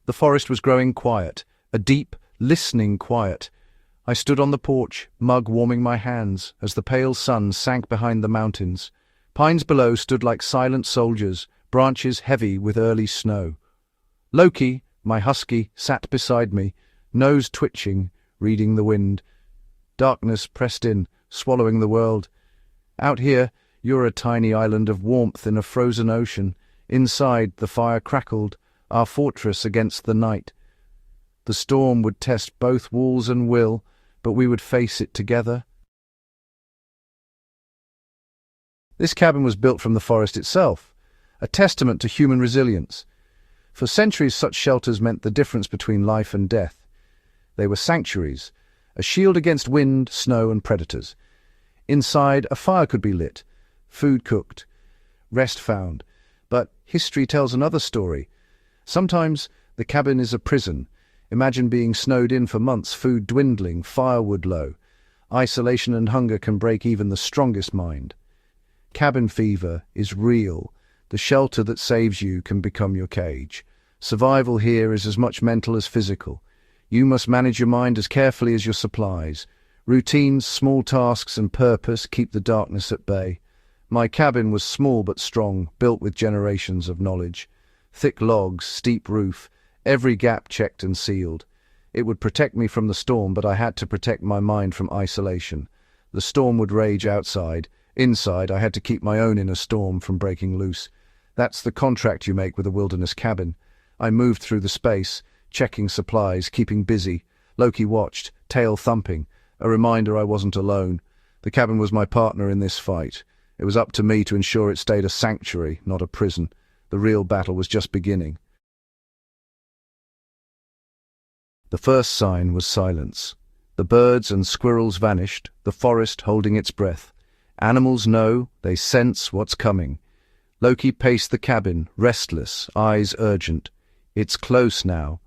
The forest was growing quiet, a deep, listening quiet. I stood on the porch, mug warming my hands, as the pale sun sank behind the mountains. Pines below stood like silent soldiers, branches heavy with early snow. Loki, my husky, sat beside me, nose twitching, reading the wind. Darkness pressed in, swallowing the world. Out here, you're a tiny island of warmth in a frozen ocean. Inside, the fire crackled, our fortress against the night. The storm would test both walls and will, but we would face it together. This cabin was built from the forest itself, a testament to human resilience. For centuries, such shelters meant the difference between life and death. They were sanctuaries, a shield against wind, snow, and predators. Inside, a fire could be lit, food cooked, rest found. But history tells another story. Sometimes the cabin is a prison. Imagine being snowed in for months, food dwindling, firewood low. Isolation and hunger can break even the strongest mind. Cabin fever is real. The shelter that saves you can become your cage. Survival here is as much mental as physical. You must manage your mind as carefully as your supplies. Routines, small tasks, and purpose keep the darkness at bay. My cabin was small but strong, built with generations of knowledge. Thick logs, steep roof, every gap checked and sealed. It would protect me from the storm, but I had to protect my mind from isolation. The storm would rage outside. Inside, I had to keep my own inner storm from breaking loose. That's the contract you make with a wilderness cabin. I moved through the space, checking supplies, keeping busy. Loki watched, tail thumping, a reminder I wasn't alone. The cabin was my partner in this fight. It was up to me to ensure it stayed a sanctuary, not a prison. The real battle was just beginning. The first sign was silence. The birds and squirrels vanished, the forest holding its breath. Animals know, they sense what's coming. Loki paced the cabin, restless, eyes urgent. It's close now.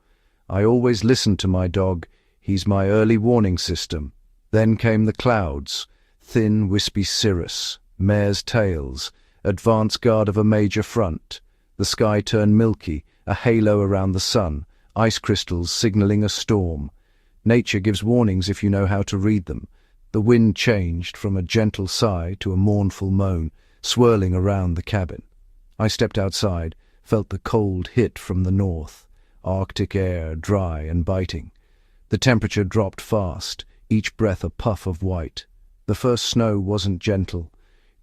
I always listened to my dog. He's my early warning system. Then came the clouds, thin, wispy cirrus, mare's tails, advance guard of a major front. The sky turned milky, a halo around the sun, ice crystals signaling a storm. Nature gives warnings if you know how to read them. The wind changed from a gentle sigh to a mournful moan, swirling around the cabin. I stepped outside, felt the cold hit from the north, Arctic air dry and biting. The temperature dropped fast, each breath a puff of white. The first snow wasn't gentle.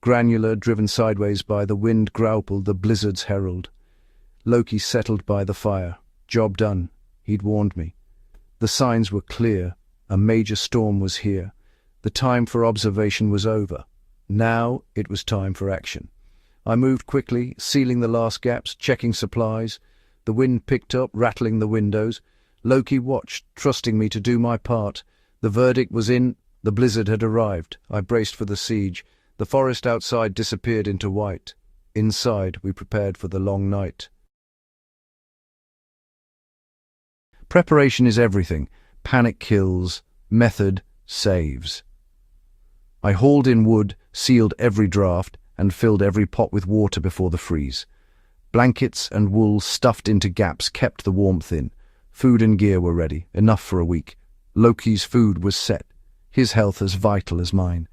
Granular, driven sideways by the wind, graupled the blizzard's herald. Loki settled by the fire. Job done. He'd warned me. The signs were clear. A major storm was here. The time for observation was over. Now it was time for action. I moved quickly, sealing the last gaps, checking supplies. The wind picked up, rattling the windows. Loki watched, trusting me to do my part. The verdict was in. The blizzard had arrived. I braced for the siege. The forest outside disappeared into white. Inside, we prepared for the long night. Preparation is everything. Panic kills. Method saves. I hauled in wood, sealed every draft, and filled every pot with water before the freeze. Blankets and wool stuffed into gaps kept the warmth in. Food and gear were ready, enough for a week. Loki's food was set, his health as vital as mine.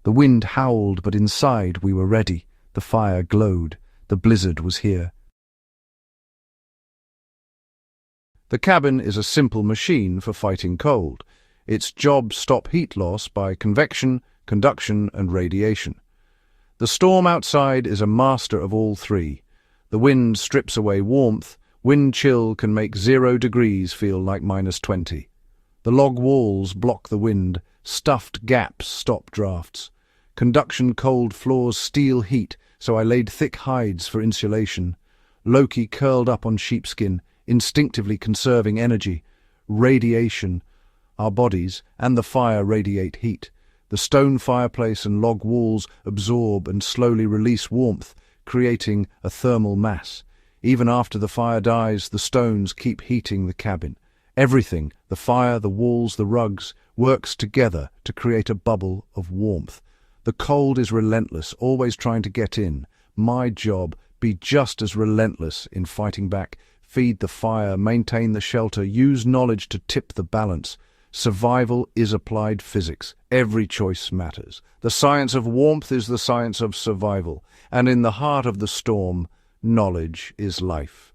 The wind howled, but inside we were ready. The fire glowed. The blizzard was here. The cabin is a simple machine for fighting cold. Its job stop heat loss by convection, conduction, and radiation. The storm outside is a master of all three. The wind strips away warmth. Wind chill can make 0 degrees feel like -20. The log walls block the wind. Stuffed gaps stop drafts. Conduction cold floors steal heat, so I laid thick hides for insulation. Loki curled up on sheepskin, instinctively conserving energy. Radiation. Our bodies and the fire radiate heat. The stone fireplace and log walls absorb and slowly release warmth, creating a thermal mass. Even after the fire dies, the stones keep heating the cabin. Everything, the fire, the walls, the rugs, works together to create a bubble of warmth. The cold is relentless, always trying to get in. My job, be just as relentless in fighting back. feed the fire, maintain the shelter, use knowledge to tip the balance. Survival is applied physics. Every choice matters. The science of warmth is the science of survival, and in the heart of the storm, knowledge is life.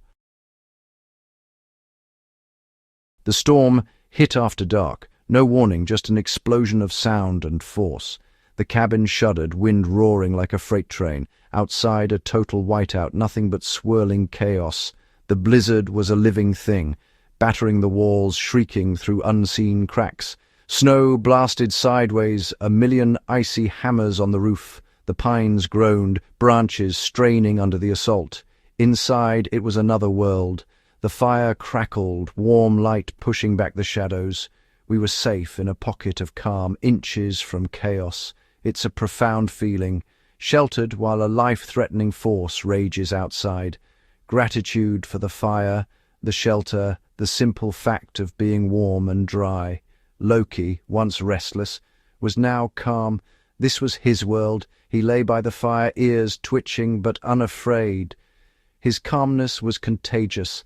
The storm hit after dark. No warning, just an explosion of sound and force. The cabin shuddered, wind roaring like a freight train. Outside, a total whiteout, nothing but swirling chaos. The blizzard was a living thing, battering the walls, shrieking through unseen cracks. Snow blasted sideways, a million icy hammers on the roof. The pines groaned, branches straining under the assault. Inside, it was another world. The fire crackled, warm light pushing back the shadows. We were safe in a pocket of calm, inches from chaos. It's a profound feeling, sheltered while a life-threatening force rages outside. Gratitude for the fire, the shelter, the simple fact of being warm and dry. Loki, once restless, was now calm. This was his world. He lay by the fire, ears twitching but unafraid. His calmness was contagious,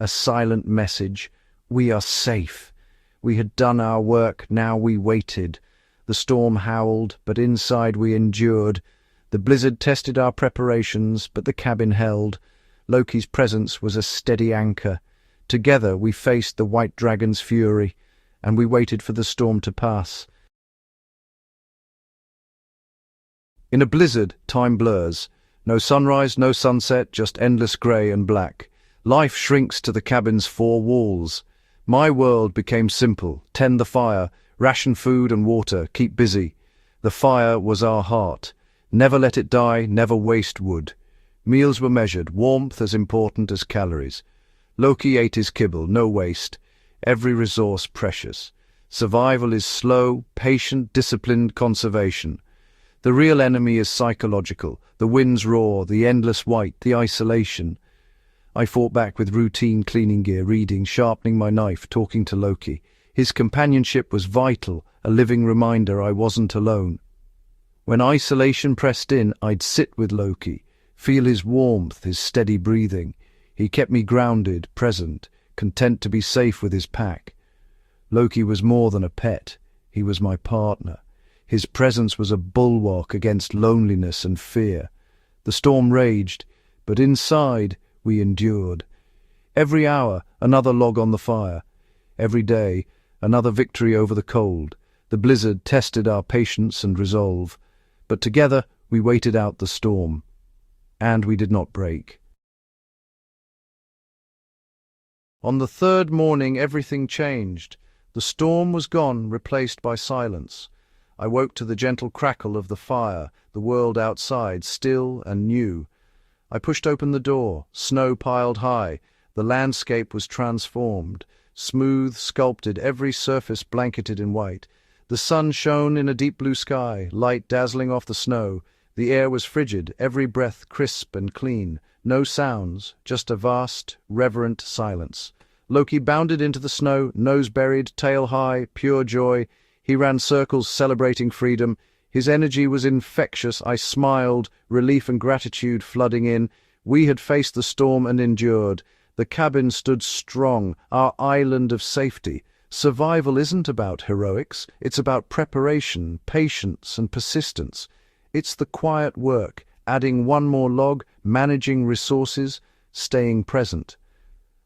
a silent message. We are safe. We had done our work, now we waited. The storm howled, but inside we endured. The blizzard tested our preparations, but the cabin held. Loki's presence was a steady anchor. Together we faced the white dragon's fury, and we waited for the storm to pass. In a blizzard, time blurs. No sunrise, no sunset, just endless grey and black. Life shrinks to the cabin's four walls. My world became simple. Tend the fire, ration food and water, keep busy. The fire was our heart. Never let it die, never waste wood. Meals were measured, warmth as important as calories. Loki ate his kibble, no waste. Every resource precious. Survival is slow, patient, disciplined conservation. The real enemy is psychological. The wind's roar, the endless white, the isolation. I fought back with routine cleaning gear, reading, sharpening my knife, talking to Loki. His companionship was vital, a living reminder I wasn't alone. When isolation pressed in, I'd sit with Loki, feel his warmth, his steady breathing. He kept me grounded, present, content to be safe with his pack. Loki was more than a pet. He was my partner. His presence was a bulwark against loneliness and fear. The storm raged, but inside we endured. Every hour, another log on the fire. Every day, another victory over the cold. The blizzard tested our patience and resolve. But together we waited out the storm. And we did not break. On the third morning, everything changed. The storm was gone, replaced by silence. I woke to the gentle crackle of the fire, the world outside, still and new. I pushed open the door. Snow piled high. The landscape was transformed. Smooth, sculpted, every surface blanketed in white. The sun shone in a deep blue sky, light dazzling off the snow. The air was frigid, every breath crisp and clean. No sounds, just a vast, reverent silence. Loki bounded into the snow, nose buried, tail high, pure joy. He ran circles celebrating freedom. His energy was infectious. I smiled, relief and gratitude flooding in. We had faced the storm and endured. The cabin stood strong, our island of safety. Survival isn't about heroics. It's about preparation, patience, and persistence. It's the quiet work, adding one more log, managing resources, staying present.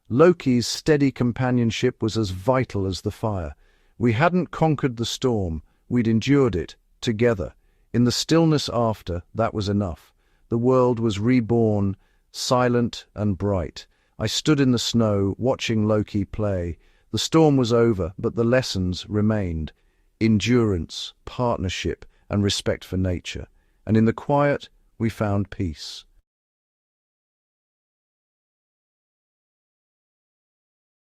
Loki's steady companionship was as vital as the fire. We hadn't conquered the storm, we'd endured it, together. In the stillness after, that was enough. The world was reborn, silent and bright. I stood in the snow, watching Loki play. The storm was over, but the lessons remained. Endurance, partnership, and respect for nature. And in the quiet, we found peace.